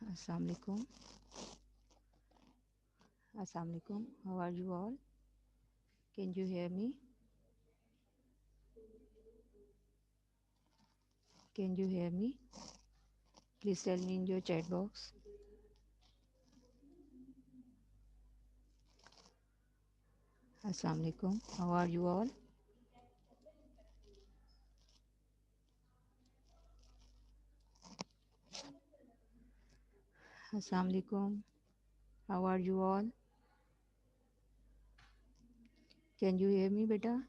Assalamu alaikum. Assalamu alaikum. How are you all? Can you hear me? Can you hear me? Please tell me in your chat box. Assalamu alaikum. How are you all? Assalamu alaikum. How are you all? Can you hear me, beta?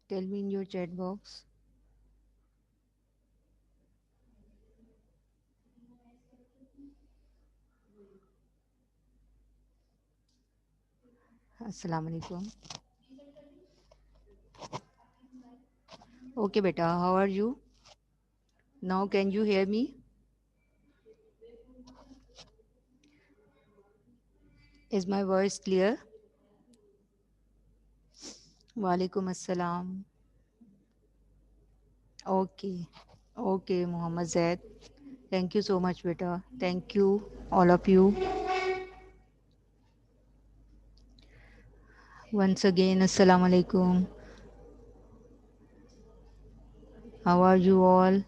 Tell me in your chat box. Assalamu alaikum. Okay, beta. How are you? Now, can you hear me? Is my voice clear? Walaikum assalam. Okay. Okay, Muhammad Zaid. Thank you so much, beta. Thank you, all of you. Once again, Assalamu alaikum. How are you all?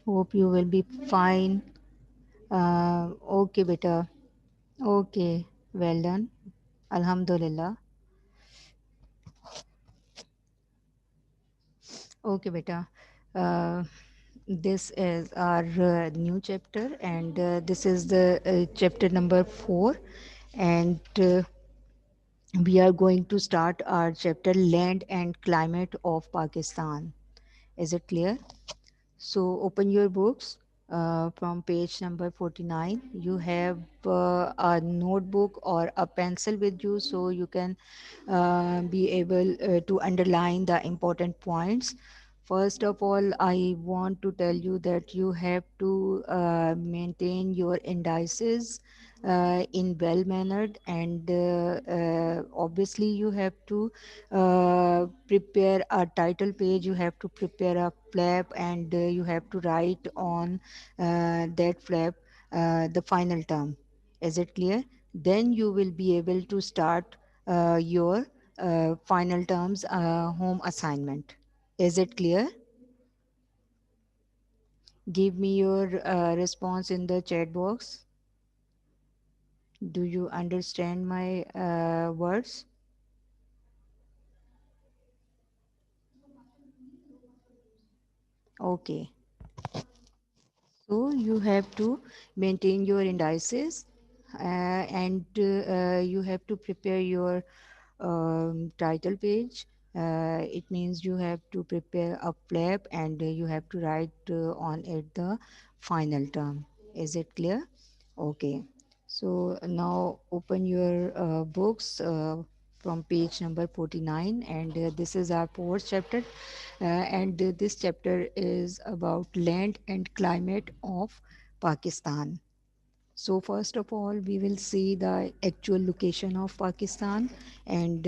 Hope you will be fine. Okay, beta. Okay, well done. Alhamdulillah. Okay, beta. Uh, this is our new chapter, and this is the chapter number 4. And we are going to start our chapter Land and Climate of Pakistan. Is it clear? So open your books from page number 49. You have a notebook or a pencil with you, so you can be able to underline the important points. First of all, I want to tell you that you have to maintain your indices in well mannered, and obviously you have to prepare a title page, you have to prepare a flap, and you have to write on that flap the final term. Is it clear? Then you will be able to start your final terms home assignment. Is it clear? Give me your response in the chat box. Do you understand my words? Okay. So you have to maintain your indices, and you have to prepare your title page. It means you have to prepare a flap, and you have to write on it the final term. Is it clear? Okay. So now open your books from page number 49, and this is our fourth chapter. And this chapter is about land and climate of Pakistan. So first of all, we will see the actual location of Pakistan, and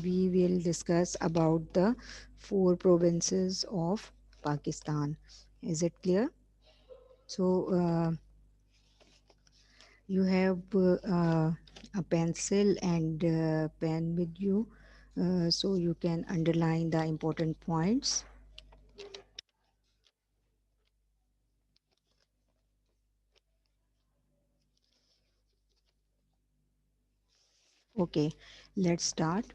we will discuss about the four provinces of Pakistan. Is it clear? So you have a pencil and pen with you, so you can underline the important points. Okay, let's start.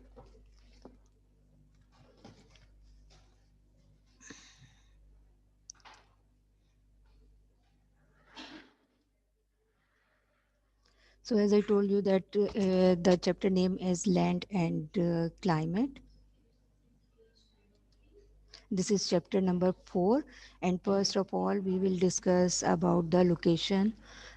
So as I told you that the chapter name is Land and Climate. This is chapter number 4, and first of all we will discuss about the location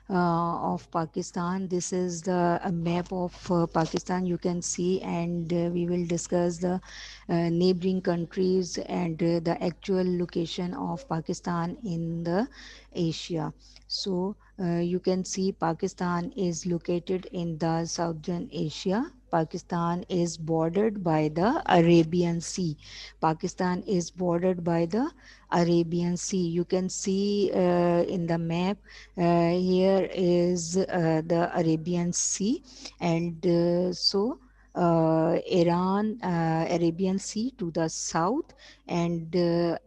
of Pakistan. This is the map of Pakistan you can see, and we will discuss the neighboring countries and the actual location of Pakistan in the Asia. So you can see Pakistan is located in the southern Asia, Pakistan is bordered by the Arabian Sea. Pakistan is bordered by the Arabian Sea. You can see in the map, here is the Arabian Sea, and Iran, Arabian Sea to the south, and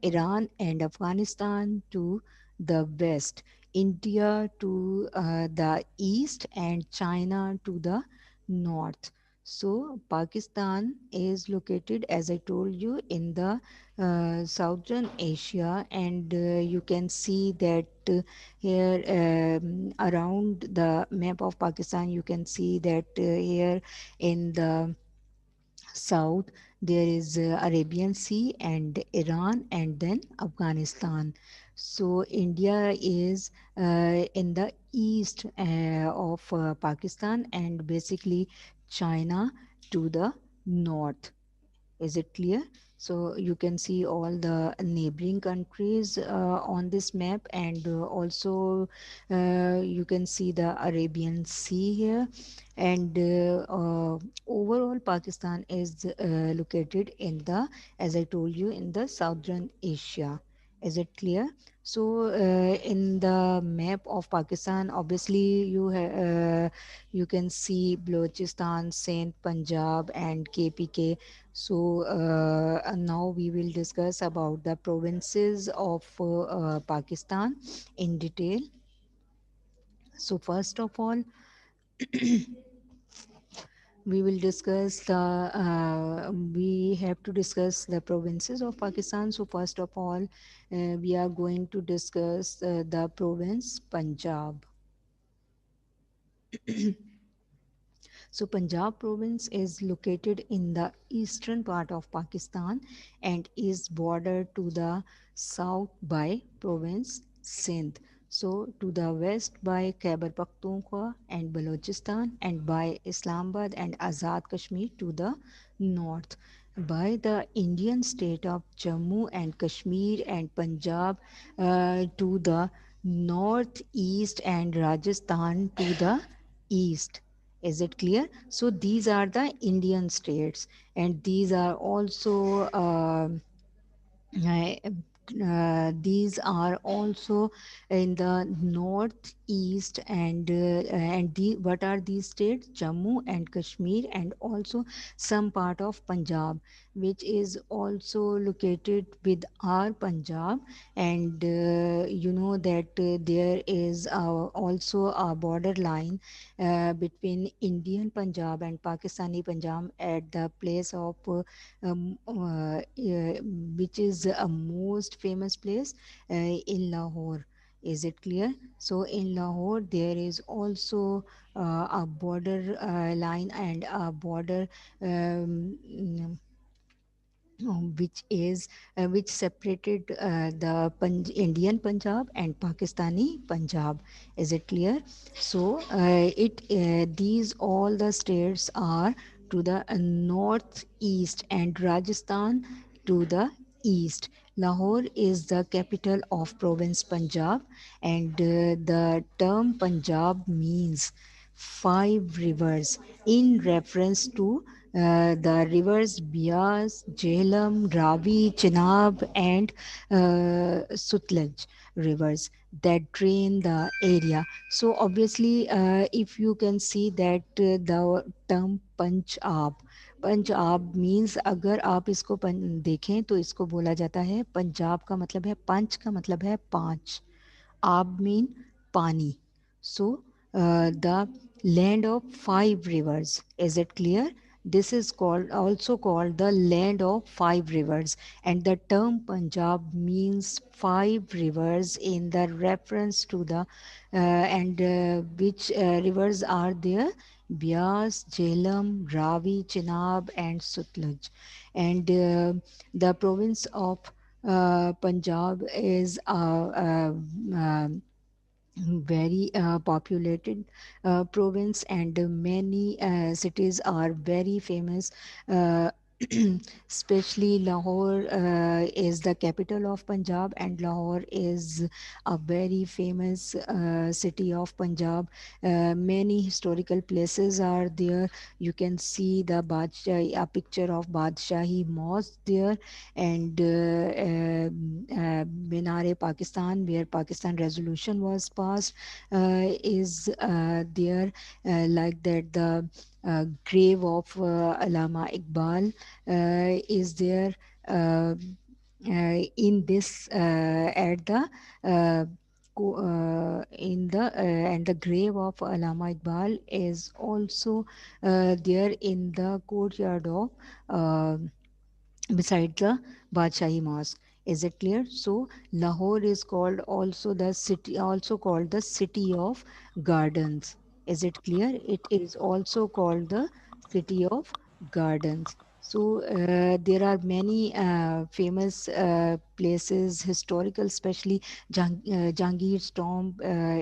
Iran and Afghanistan to the west, India to the east, and China to the north. So Pakistan is located, as I told you, in the southern Asia, and you can see that here around the map of Pakistan, you can see that here in the south there is Arabian Sea and Iran, and then Afghanistan. So India is in the east of Pakistan, and basically China to the north. Is it clear? So you can see all the neighboring countries on this map, and also you can see the Arabian Sea here. And overall, Pakistan is located in the, as I told you, in the southern Asia. Is it clear? So in the map of Pakistan, obviously you can see Balochistan, Sindh, Punjab, and KPK. So now we will discuss about the provinces of Pakistan in detail. So first of all, we will discuss the we have to discuss the provinces of Pakistan. So first of all, we are going to discuss the province Punjab. So Punjab province is located in the eastern part of Pakistan and is bordered to the south by province Sindh. So to the west by Khyber Pakhtunkhwa and Balochistan, and by Islamabad and Azad Kashmir to the north, by the Indian state of Jammu and Kashmir and Punjab to the northeast, and Rajasthan to the east. Is it clear? So these are the Indian states, and these are also uh, these are also in the northeast, and what are these states? Jammu and Kashmir, and also some part of Punjab, which is also located with our Punjab. And you know that there is also a border line between Indian Punjab and Pakistani Punjab at the place of which is a most famous place in Lahore. Is it clear? So in Lahore, there is also a border line and a border which separated the Indian Punjab and Pakistani Punjab. Is it clear? So it these all the states are to the northeast, and Rajasthan to the east. Lahore is the capital of province Punjab, and the term Punjab means five rivers in reference to the rivers Bias, Jhelum, Ravi, Chenab, and Sutlej rivers that drain the area. So obviously, if you can see that the term Punjab, Punjab means अगर आप इसको देखें तो इसको बोला जाता है, पंजाब का मतलब है पंच, का मतलब है पांच, Ab mean Pani. So the land of five rivers. Is it clear? This is called also called the land of five rivers, and the term Punjab means five rivers in the reference to the and which rivers are there? Bias, Jhelum, Ravi, Chenab, and Sutlej. And the province of Punjab is very populated province, and many cities are very famous. especially Lahore is the capital of Punjab, and Lahore is a very famous city of Punjab. Many historical places are there. You can see the a picture of Badshahi Mosque there, and Minare Pakistan, where Pakistan resolution was passed, is there. Like that, the grave of Allama Iqbal is there uh, in this at the in the and the grave of Allama Iqbal is also there in the courtyard of uh, beside the Badshahi Mosque. Is it clear? So Lahore is called also the city, also called the city of gardens. Is it clear? It is also called the city of gardens. So there are many famous places, historical, especially Jahangir's tomb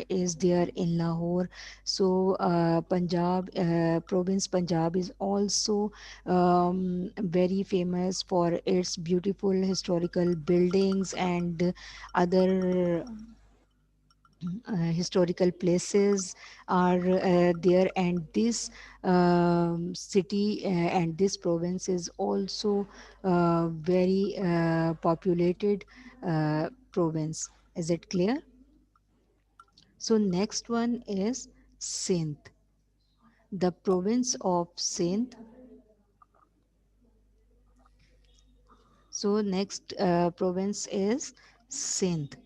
is there in Lahore. So province Punjab is also very famous for its beautiful historical buildings and other historical places are there, and this city and this province is also very populated province. Is it clear? So next one is Sindh. The province of Sindh. So next province is Sindh,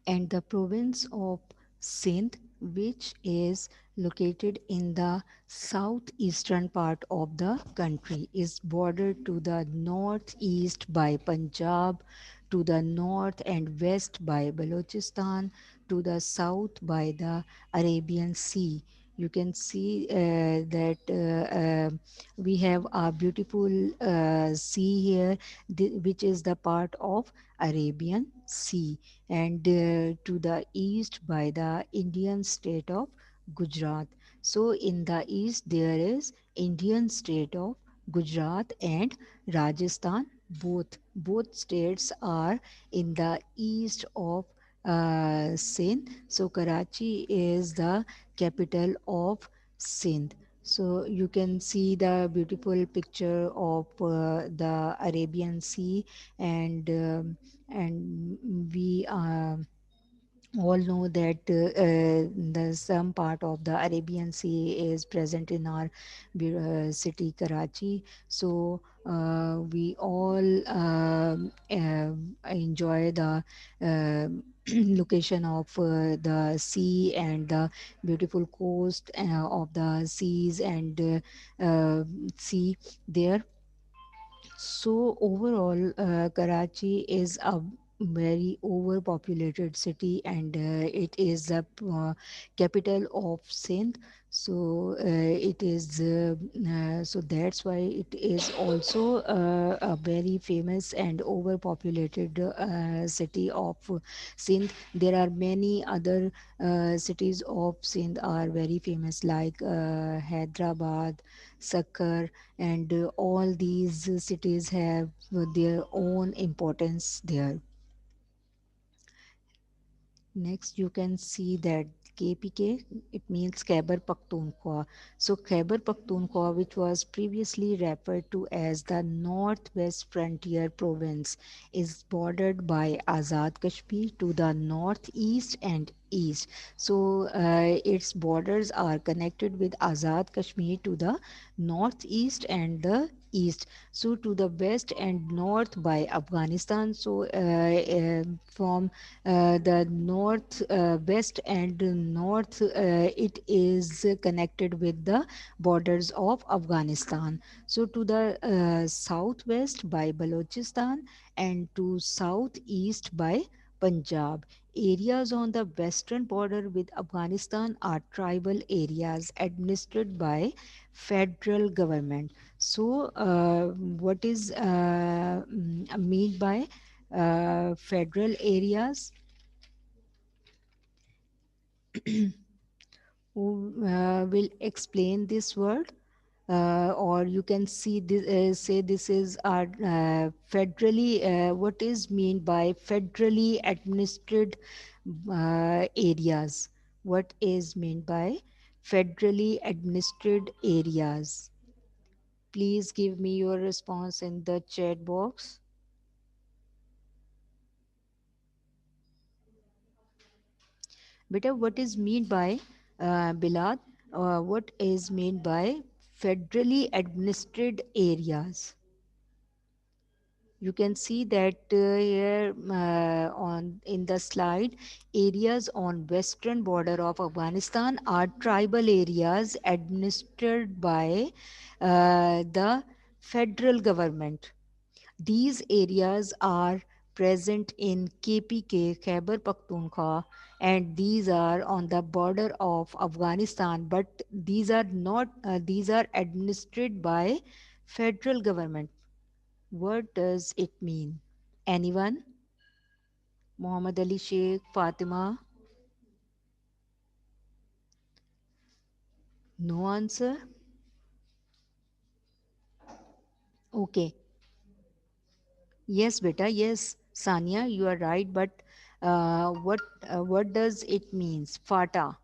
and the province of Sindh, which is located in the southeastern part of the country, is bordered to the northeast by Punjab, to the north and west by Balochistan, to the south by the Arabian Sea. You can see that we have a beautiful sea here, which is the part of Arabian Sea, and to the east by the Indian state of Gujarat. So in the east there is Indian state of Gujarat and Rajasthan. Both states are in the east of Sindh. So Karachi is the capital of Sindh. So you can see the beautiful picture of the Arabian Sea, and we all know that the some part of the Arabian Sea is present in our city Karachi. So we all enjoy the location of the sea and the beautiful coast of the seas and sea there. So overall, Karachi is a very overpopulated city, and it is the capital of Sindh. So so that's why it is also a very famous and overpopulated city of Sindh. There are many other cities of Sindh are very famous, like Hyderabad, Sakkar, and all these cities have their own importance there. Next, you can see that KPK, it means Khyber Pakhtunkhwa. So Khyber Pakhtunkhwa, which was previously referred to as the Northwest Frontier Province, is bordered by Azad Kashmir to the northeast and east. So its borders are connected with Azad Kashmir to the northeast and the east. So to the west and north by Afghanistan. So from the north, west and north, it is connected with the borders of Afghanistan. So to the southwest by Balochistan, and to southeast by Punjab. Areas on the western border with Afghanistan are tribal areas administered by federal government. So what is mean by federal areas? who will explain this word, or you can see this, say this is our federally, what is mean by federally administered areas. What is meant by federally administered areas? Please give me your response in the chat box. Beta, what is meant by Bilad? What is meant by federally administered areas? You can see that here on in the slide, areas on western border of Afghanistan are tribal areas administered by the federal government. These areas are present in KPK, Khyber Pakhtunkhwa, and these are on the border of Afghanistan, but these are not, these are administered by federal government. What does it mean? Anyone? Muhammad Ali Sheikh, Fatima? No answer? Okay. Yes, beta. Yes, Sanya, you are right. But what does it means? Fata,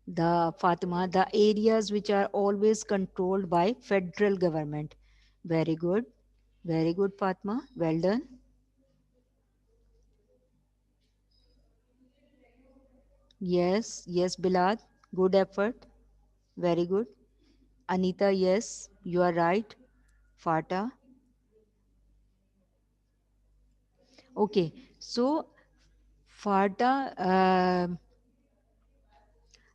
the Fatima, the areas which are always controlled by federal government. Very good. Very good, Fatma. Well done. Yes, yes, Bilal. Good effort. Very good. Anita, yes, you are right. Fata. Okay, so Fata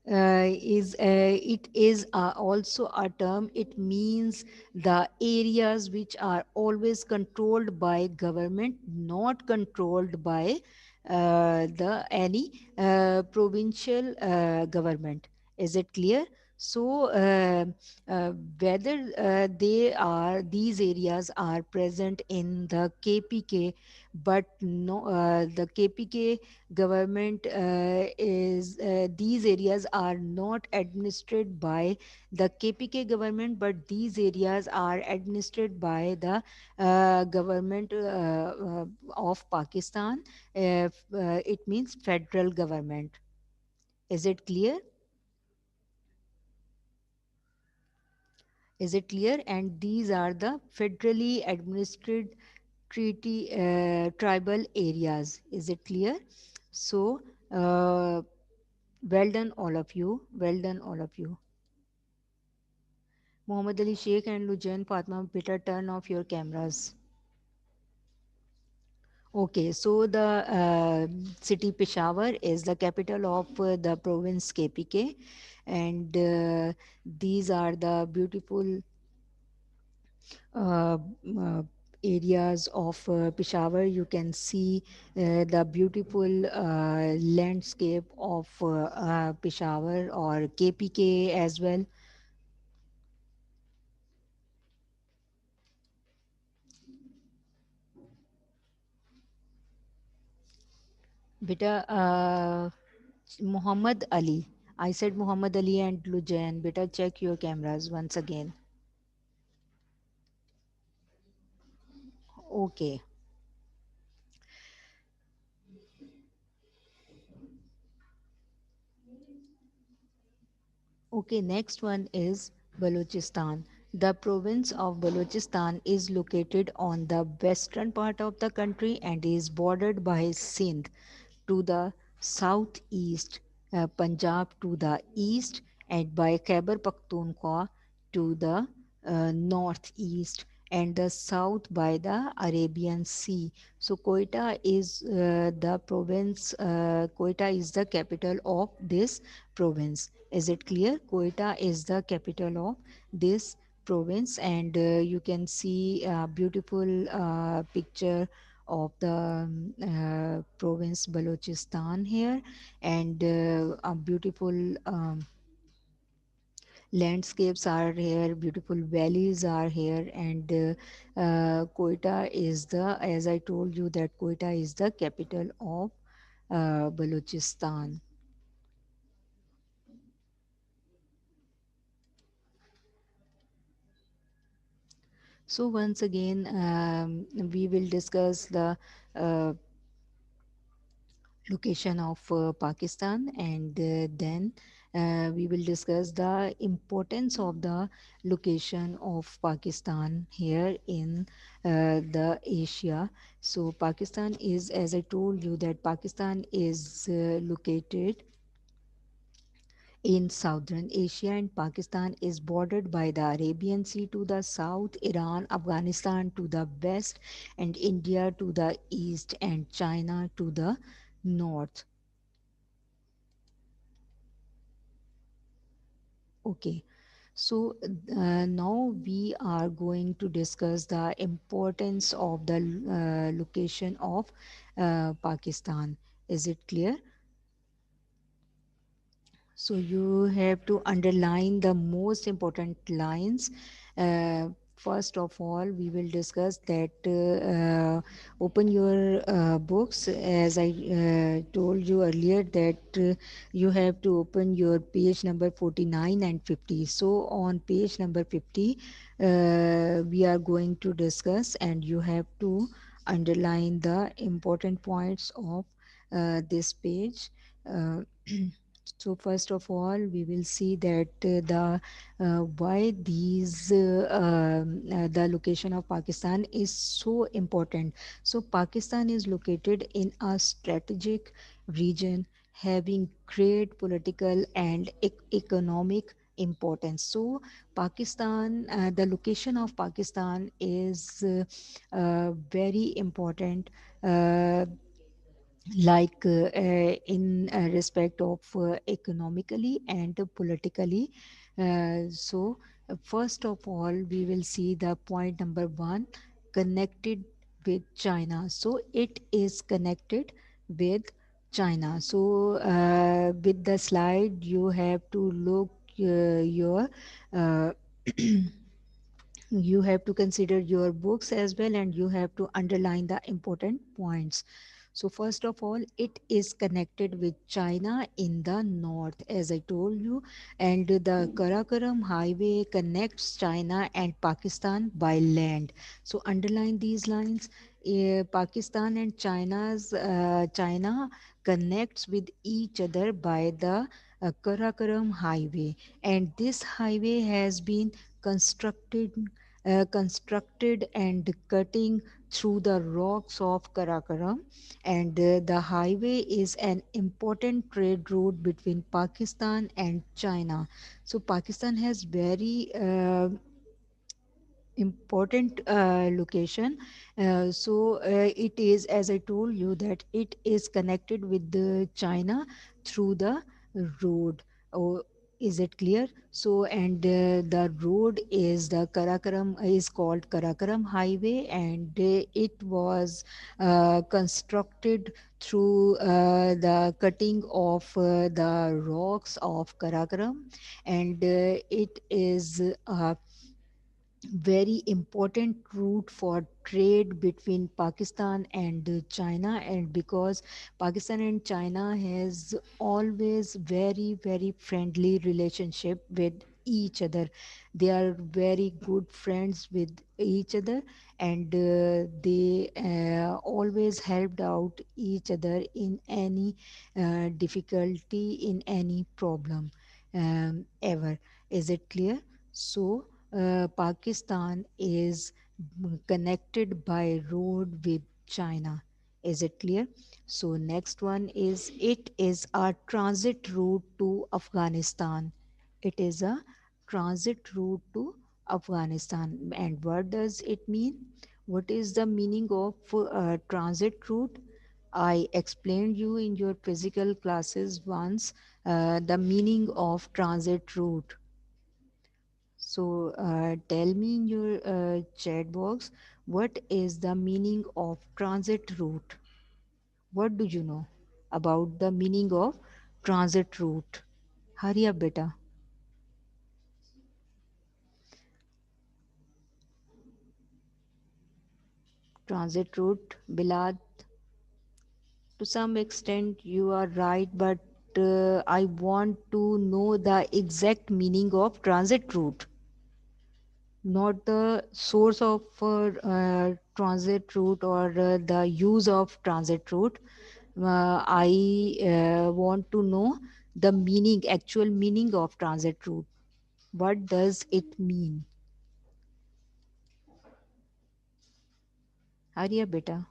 is it is also a term. It means the areas which are always controlled by government, not controlled by the any provincial government. Is it clear? So uh, whether they are these areas are present in the KPK, but no, the KPK government is these areas are not administered by the KPK government, but these areas are administered by the government of Pakistan. It means federal government. Is it clear? Is it clear? And these are the federally administered treaty tribal areas. Is it clear? So well done, all of you. Well done, all of you. Muhammad Ali Sheikh and Lujan Fatma, better turn off your cameras. Okay, so the city Peshawar is the capital of the province KPK, and these are the beautiful uh, uh, areas of Peshawar. You can see the beautiful landscape of Peshawar or KPK as well. Beta, Muhammad Ali. I said Muhammad Ali and Lujan. Beta, check your cameras once again. Okay. Okay, next one is Balochistan. The province of Balochistan is located on the western part of the country and is bordered by Sindh to the southeast, Punjab to the east, and by Khyber Pakhtunkhwa to the northeast, and the south by the Arabian Sea. So Quetta is the province, Quetta is the capital of this province. Is it clear? Quetta is the capital of this province, and you can see a beautiful picture of the province Balochistan here, and a beautiful landscapes are here, beautiful valleys are here, and Quetta is the, as I told you, that Quetta is the capital of Balochistan. So once again, we will discuss the uh, location of Pakistan, and then we will discuss the importance of the location of Pakistan here in the Asia. So Pakistan is, as I told you, that Pakistan is located in southern Asia, and Pakistan is bordered by the Arabian Sea to the south, Iran, Afghanistan to the west, and India to the east, and China to the north. Okay, so now we are going to discuss the importance of the location of Pakistan. Is it clear? So you have to underline the most important lines. First of all, we will discuss that open your books. As I told you earlier, that you have to open your page number 49 and 50. So on page number 50, we are going to discuss, and you have to underline the important points of this page. Uh, So first of all, we will see that the why these the location of Pakistan is so important. So Pakistan is located in a strategic region having great political and economic importance. So Pakistan, the location of Pakistan is very important. Uh, in respect of economically and politically. First of all, we will see the point number one, connected with China. So it is connected with China. So with the slide, you have to look your uh, you have to consider your books as well, and you have to underline the important points. So first of all, it is connected with China in the north, as I told you, and the Karakoram highway connects China and Pakistan by land. So underline these lines. Pakistan and China connects with each other by the Karakoram highway, and this highway has been constructed and cutting through the rocks of Karakoram, and the highway is an important trade route between Pakistan and China. So Pakistan has very important location. It is, as I told you, that it is connected with the China through the road. Oh, is it clear? So, and the road is the Karakoram, is called Karakoram Highway, and it was constructed through the cutting of the rocks of Karakoram, and it is very important route for trade between Pakistan and China. And because Pakistan and China has always very friendly relationship with each other, they are very good friends with each other, and they always helped out each other in any difficulty, in any problem, ever. Is it clear? So Pakistan is connected by road with China. Is it clear? So next one is, it is a transit route to Afghanistan. It is a transit route to Afghanistan. And what does it mean? What is the meaning of transit route? I explained you in your physical classes once the meaning of transit route. So tell me in your chat box, what is the meaning of transit route? What do you know about the meaning of transit route? Hurry up, beta. Transit route, Bilad. To some extent, you are right, but I want to know the exact meaning of transit route. not the source of transit route or the use of transit route. I want to know the meaning, actual meaning of transit route. What does it mean? Hurry up, beta.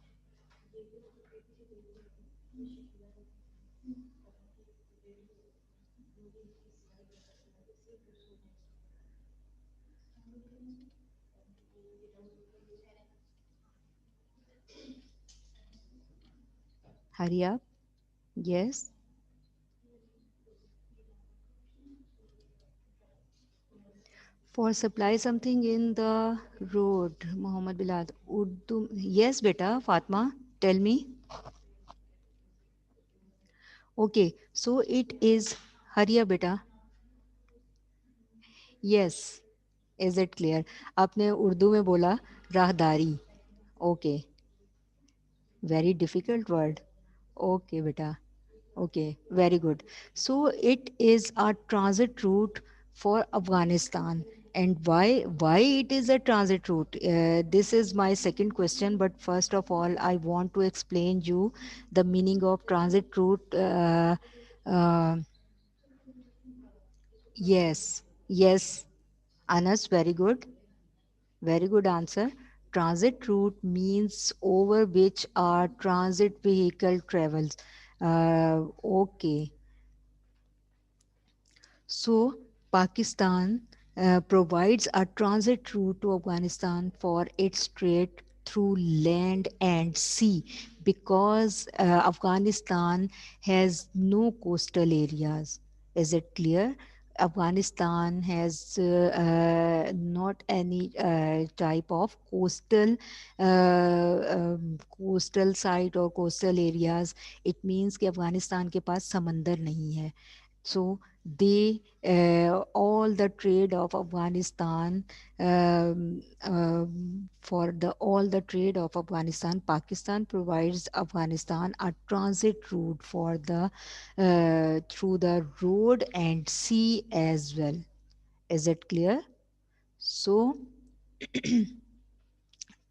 Hurry up. Yes. For supply something in the road, Muhammad Bilal. Urdu. Yes, beta. Fatma, tell me. Okay, so it is. Hurry up, beta. Yes. Is it clear? आपने उर्दू में बोला राहदारी. Okay. Very difficult word. Okay, beta. Okay, very good. So it is a transit route for Afghanistan. And why it is a transit route? This is my second question. But first of all, I want to explain you the meaning of transit route. Uh, yes, yes, Anas, very good. Very good answer. Transit route means over which our transit vehicle travels. Okay. So, Pakistan provides a transit route to Afghanistan for its trade through land and sea because Afghanistan has no coastal areas. Is it clear? Afghanistan has not any type of coastal site or coastal areas. It means कि अफगानिस्तान के पास समंदर नहीं है. So they all the trade of Afghanistan for the all the trade of Afghanistan, Pakistan provides Afghanistan a transit route for the through the road and sea as well. Is it clear? So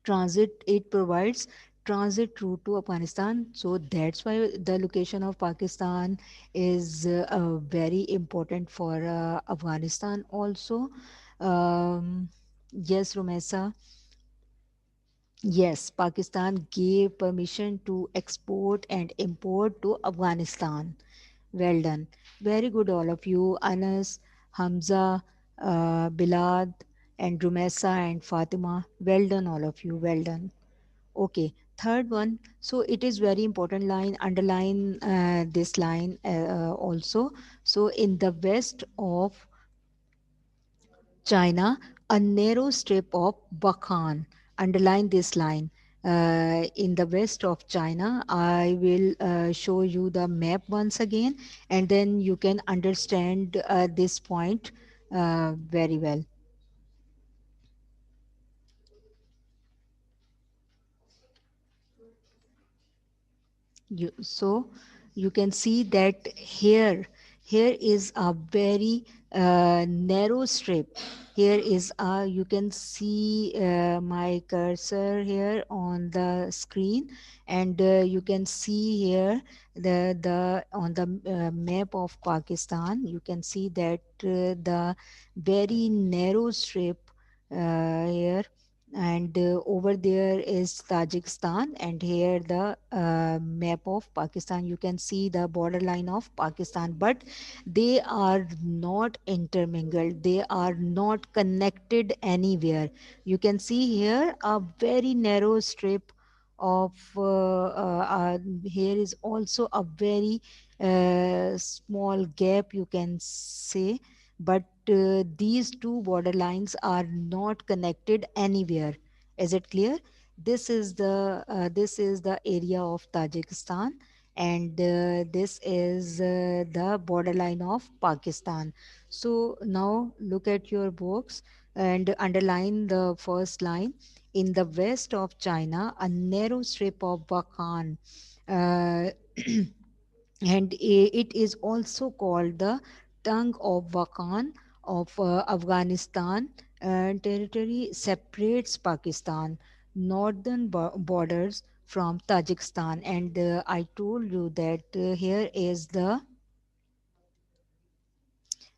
transit it provides transit route to Afghanistan. So that's why the location of Pakistan is very important for Afghanistan also. Yes, Rumesa. Yes, Pakistan gave permission to export and import to Afghanistan. Well done. Very good, all of you. Anas, Hamza, Bilad, and Rumesa and Fatima. Well done, all of you. Well done. Okay, third one. So it is very important line. Underline this line also. So in the west of China, a narrow strip of Bakhan. Underline this line. In the west of China, I will show you the map once again, and then you can understand this point very well. So you can see that here is a very narrow strip. Here is a you can see my cursor here on the screen, and you can see here the on the map of Pakistan. You can see that the very narrow strip here, and over there is Tajikistan, and here the map of Pakistan. You can see the borderline of Pakistan, but they are not intermingled, they are not connected anywhere. You can see here a very narrow strip of here is also a very small gap, you can say, but these two borderlines are not connected anywhere. Is it clear? This is the area of Tajikistan, and this is the borderline of Pakistan. So now look at your books and underline the first line. In the west of China, a narrow strip of Bakhan, uh, and it is also called the tongue of Wakhan of Afghanistan territory separates Pakistan northern borders from Tajikistan. And I told you that here is the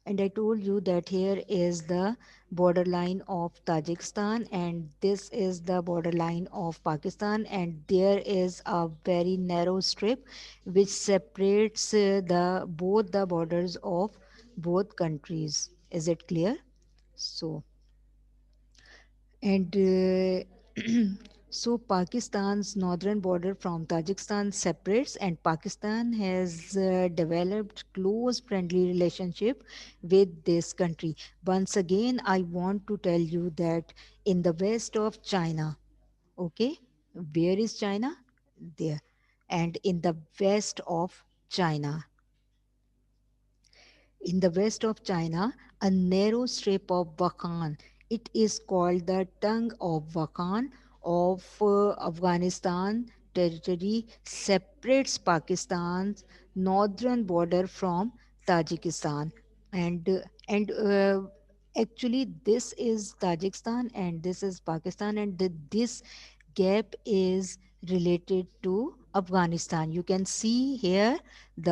and I told you that here is the borderline of Tajikistan, and this is the borderline of Pakistan, and there is a very narrow strip which separates the both the borders of both countries. Is it clear? So, and so Pakistan's northern border from Tajikistan separates, and Pakistan has developed close friendly relationship with this country. Once again, I want to tell you that in the west of China, okay, where is China? There. And in the west of China, in the west of China, a narrow strip of Wakhan. It is called the tongue of Wakhan of Afghanistan territory, separates Pakistan's northern border from Tajikistan. And actually this is Tajikistan and this is Pakistan, and this gap is related to Afghanistan. You can see here in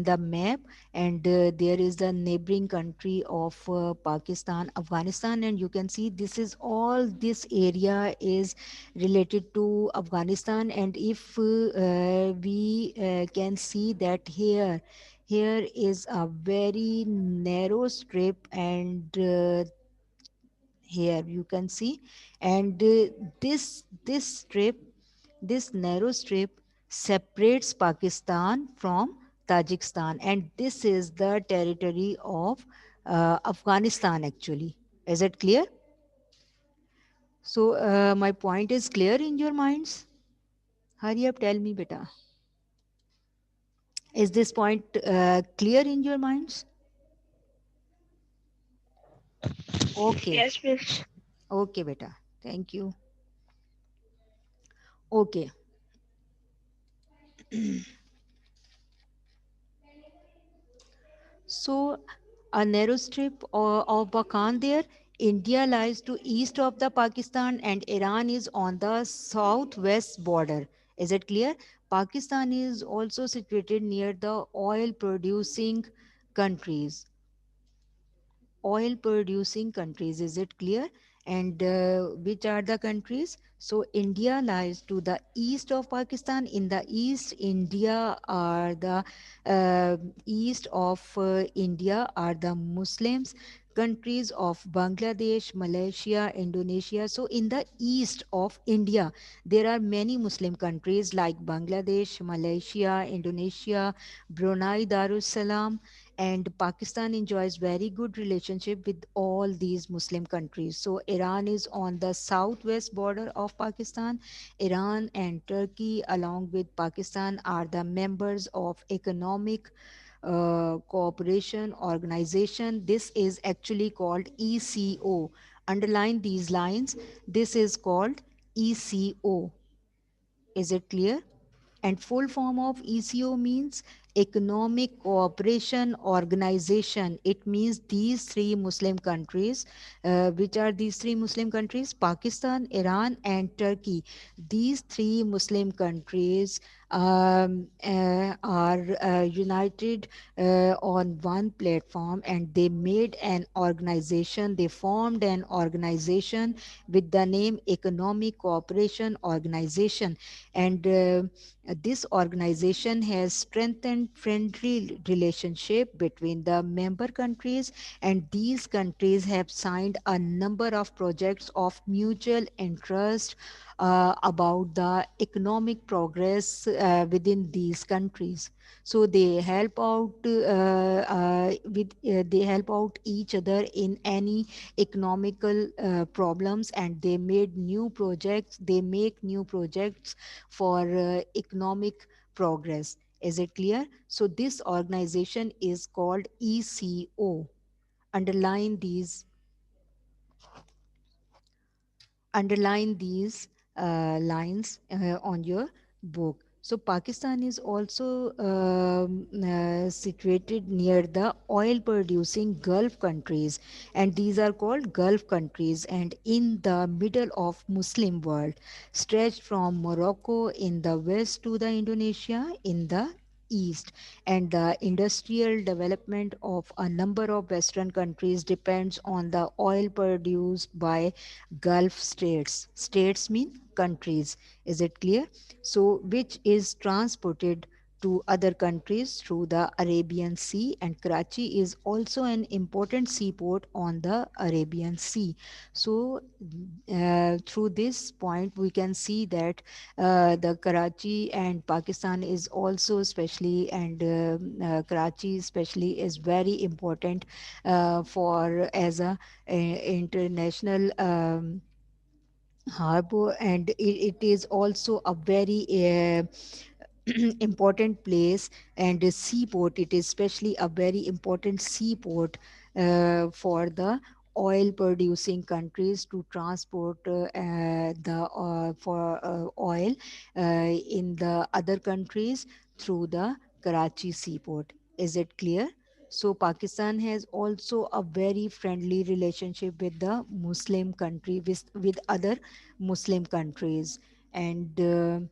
the map, and there is the neighboring country of Pakistan, Afghanistan, and you can see this is all this area is related to Afghanistan. And if we can see that here is a very narrow strip, and here you can see, and this strip, this narrow strip separates Pakistan from Tajikistan, and this is the territory of Afghanistan actually. Is it clear? So my point is clear in your minds. Hurry up, tell me, beta. Is this point clear in your minds? Okay, Yes, Miss. okay, beta. Thank you. Okay. So, a narrow strip of Bakan there. India lies to east of the Pakistan, and Iran is on the southwest border. Is it clear? Pakistan is also situated near the oil producing countries. Oil producing countries. Is it clear? And which are the countries? So India lies to the east of Pakistan. In the east, India are the east of India are the Muslims, countries of Bangladesh, Malaysia, Indonesia. So in the east of India, there are many Muslim countries like Bangladesh, Malaysia, Indonesia, Brunei Darussalam, and Pakistan enjoys very good relationship with all these Muslim countries. So Iran is on the southwest border of Pakistan. Iran and Turkey along with Pakistan are the members of Economic Cooperation Organization. This is actually called ECO. Underline these lines. This is called ECO. Is it clear? And full form of ECO means Economic Cooperation Organization. It means these three Muslim countries. Which are these three Muslim countries? Pakistan, Iran, and Turkey. These three Muslim countries are united on one platform, and they made an organization. They formed an organization with the name Economic Cooperation Organization. And this organization has strengthened friendly relationship between the member countries, and these countries have signed a number of projects of mutual interest about the economic progress within these countries. So they help out they help out each other in any economical problems, and they made new projects. They make new projects for economic progress. Is it clear? So this organization is called ECO. Underline these, underline these lines on your book. So Pakistan is also situated near the oil producing Gulf countries, and these are called Gulf countries, and in the middle of Muslim world, stretched from Morocco in the west to the Indonesia in the east. And the industrial development of a number of western countries depends on the oil produced by Gulf states. States mean countries. Is it clear? So which is transported to other countries through the Arabian Sea, and Karachi is also an important seaport on the Arabian Sea. So through this point we can see that the Karachi and Pakistan is also especially, and Karachi especially is very important for as a international harbor, and it is also a very important place and a seaport. It is especially a very important seaport for the oil producing countries to transport the for oil in the other countries through the Karachi seaport. Is it clear? So Pakistan has also a very friendly relationship with the Muslim country, with other Muslim countries. And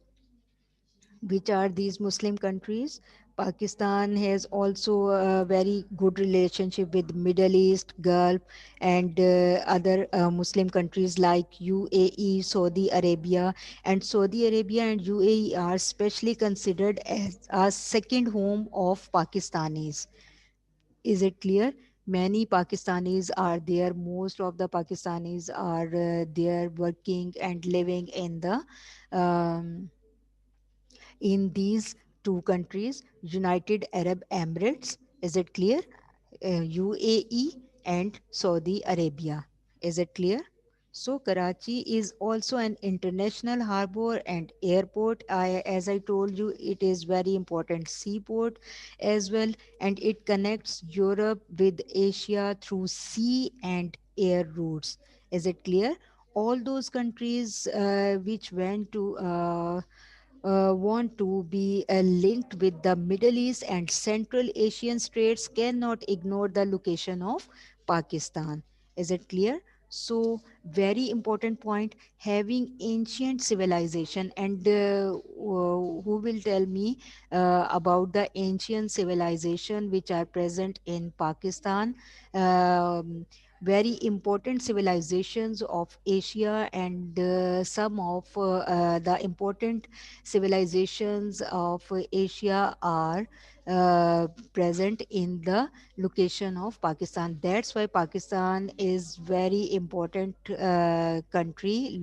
which are these Muslim countries? Pakistan has also a very good relationship with Middle East, Gulf, and other Muslim countries like UAE, Saudi Arabia. And Saudi Arabia and UAE are specially considered as a second home of Pakistanis. Is it clear? Many Pakistanis are there. Most of the Pakistanis are there working and living in these two countries, United Arab Emirates. Is it clear? UAE and Saudi Arabia. Is it clear? So Karachi is also an international harbor and airport. As I told you, it is very important seaport as well, and it connects Europe with Asia through sea and air routes. Is it clear? All those countries which went to want to be linked with the Middle East and Central Asian states cannot ignore the location of Pakistan. Is it clear? So, very important point, having ancient civilization. And who will tell me about the ancient civilization which are present in Pakistan? Very important civilizations of Asia, and some of the important civilizations of Asia are present in the location of Pakistan. That's why Pakistan is very important country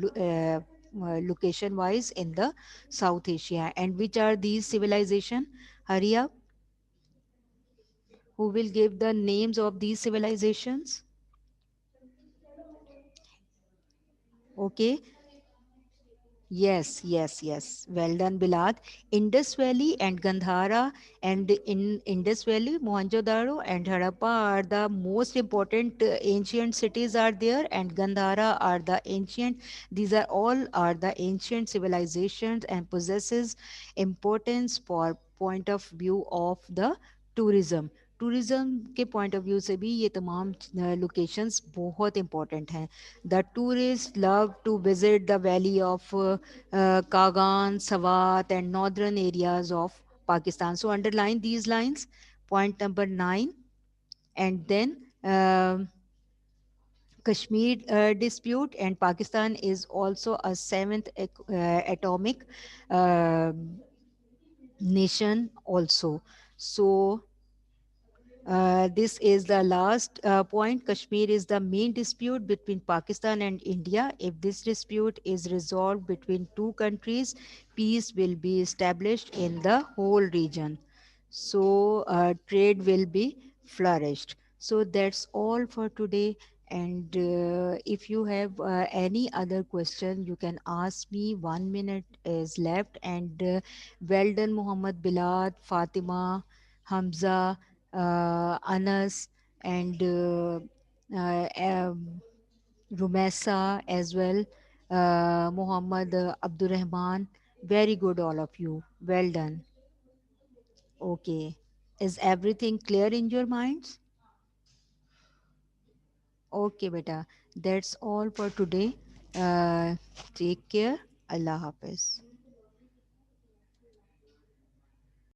location wise in the South Asia. And which are these civilization? Hurry up. Who will give the names of these civilizations? Okay. Yes, yes, yes. Well done, Bilad. Indus Valley and Gandhara, and in Indus Valley, Mohenjo-daro and Harappa are the most important ancient cities are there, and Gandhara are the ancient. These are all are the ancient civilizations and possesses importance for point of view of the tourism. Tourism के point of view से भी ये तमाम locations बहुत important हैं. The tourists love to visit the valley of Kagan, Swat, and northern areas of Pakistan. So underline these lines. Point number 9. And then Kashmir dispute, and Pakistan is also a seventh atomic uh, nation also. So this is the last point. Kashmir is the main dispute between Pakistan and India. If this dispute is resolved between two countries, peace will be established in the whole region. So, trade will be flourished. So, that's all for today. And if you have any other question, you can ask me. 1 minute is left. And well done, Muhammad Bilad, Fatima, Hamza, Anas, and Rumesa as well, Muhammad Abdurrahman, Very good, all of you. Well done. Okay. Is everything clear in your minds? Okay, beta. That's all for today. Take care. Allah Hafiz.